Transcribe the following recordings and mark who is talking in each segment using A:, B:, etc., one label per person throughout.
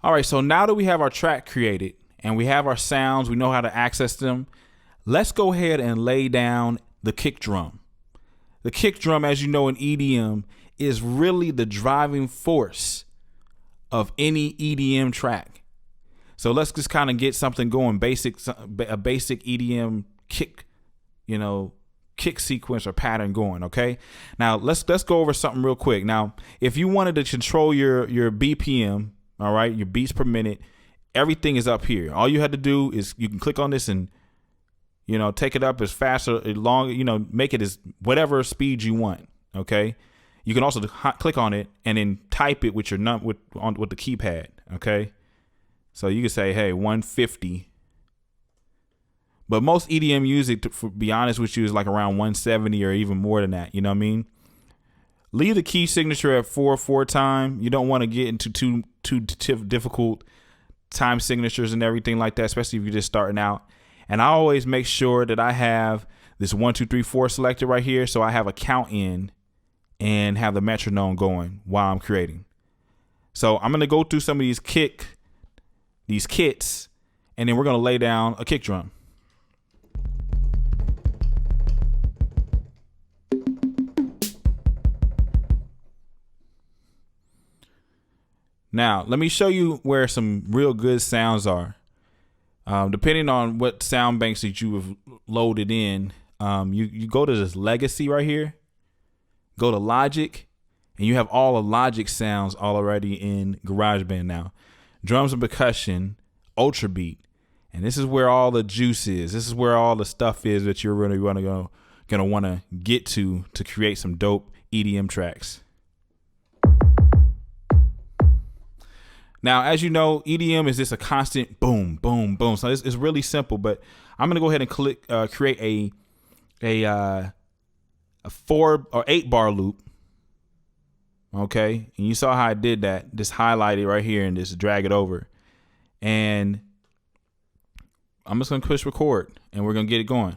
A: All right, so now that we have our track created and we have our sounds, we know how to access them, let's go ahead and lay down the kick drum. The kick drum, as you know in EDM, is really the driving force of any EDM track. So let's just kind of get something going, a basic EDM kick, kick sequence or pattern going, okay? Now let's go over something real quick. Now, if you wanted to control your BPM, all right, your beats per minute, everything is up here. All you had to do is you can click on this and take it up as fast or long, make it as whatever speed you want, okay? You can also click on it and then type it with your with the keypad, okay? So you can say, hey, 150. But most EDM music, to be honest with you, is like around 170 or even more than that. You know what I mean? Leave the key signature at 4/4 time. You don't want to get into too difficult time signatures and everything like that, especially if you're just starting out. And I always make sure that I have this 1, 2, 3, 4 selected right here, so I have a count in and have the metronome going while I'm creating. So I'm gonna go through some of these kits, and then we're gonna lay down a kick drum. Now, let me show you where some real good sounds are. Depending on what sound banks that you have loaded in, you go to this legacy right here, go to Logic, and you have all the Logic sounds already in GarageBand now. Drums and percussion, Ultra Beat, and this is where all the juice is. This is where all the stuff is that you're really gonna want to get to create some dope EDM tracks. Now, as you know, EDM is just a constant boom, boom, boom. So it's really simple, but I'm gonna go ahead and create a 4 or 8 bar loop. Okay, and you saw how I did that. Just highlight it right here and just drag it over. And I'm just gonna push record, and we're gonna get it going.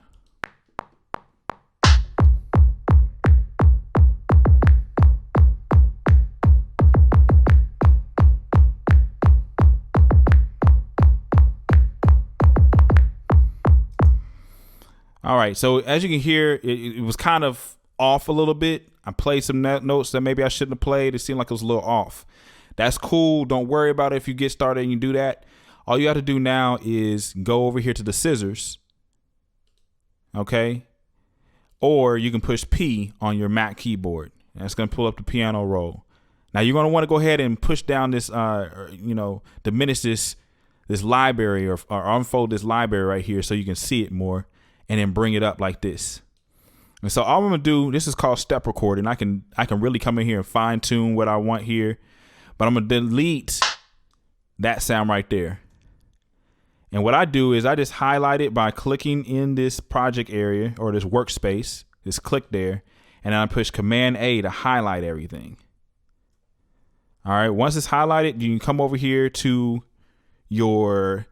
A: All right, so as you can hear, it was kind of off a little bit. I played some notes that maybe I shouldn't have played. It seemed like it was a little off. That's cool. Don't worry about it if you get started and you do that. All you have to do now is go over here to the scissors, okay? Or you can push P on your Mac keyboard. That's going to pull up the piano roll. Now you're going to want to go ahead and push down this, diminish this library or unfold this library right here so you can see it more. And then bring it up like this. And so all I'm gonna do, this is called step recording. I can really come in here and fine tune what I want here, but I'm gonna delete that sound right there. And what I do is I just highlight it by clicking in this project area or this workspace, just click there, and then I push Command A to highlight everything. All right, once it's highlighted, you can come over here to your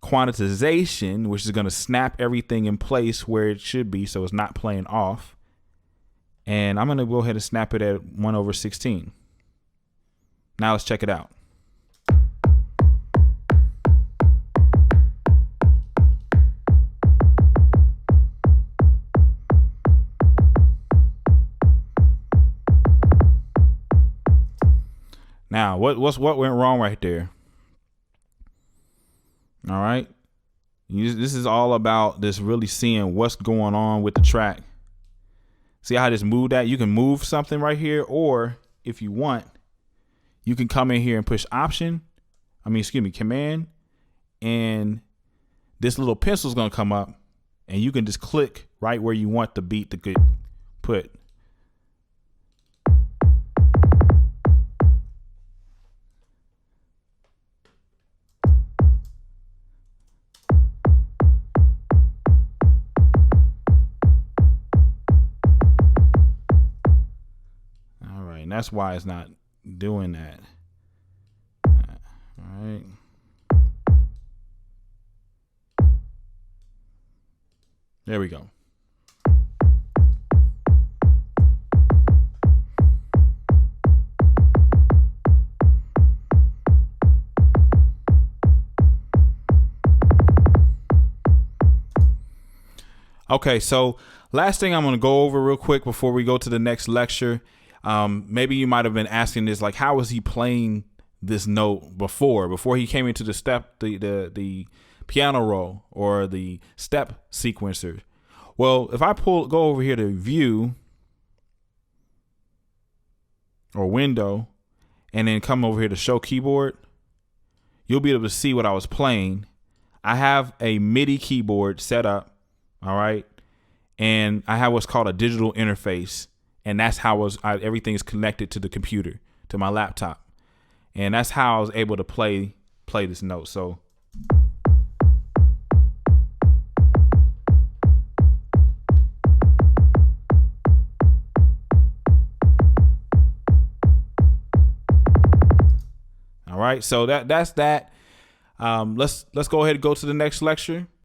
A: quantization, which is going to snap everything in place where it should be so it's not playing off. And I'm going to go ahead and snap it at 1/16. Now let's check it out. Now, what went wrong right there? All right. This is all about this really seeing what's going on with the track. See how I just moved that? You can move something right here, or if you want, you can come in here and push Command, and this little pencil is going to come up, and you can just click right where you want the beat to get put. That's why it's not doing that. All right. There we go. Okay, so last thing I'm going to go over real quick before we go to the next lecture. Maybe you might have been asking this, like, how was he playing this note before he came into the piano roll or the step sequencer? Well, if I go over here to view or window and then come over here to show keyboard, you'll be able to see what I was playing. I have a MIDI keyboard set up. All right. And I have what's called a digital interface. And that's how everything is connected to the computer, to my laptop. And that's how I was able to play this note. So all right. So that's that. Let's go ahead and go to the next lecture.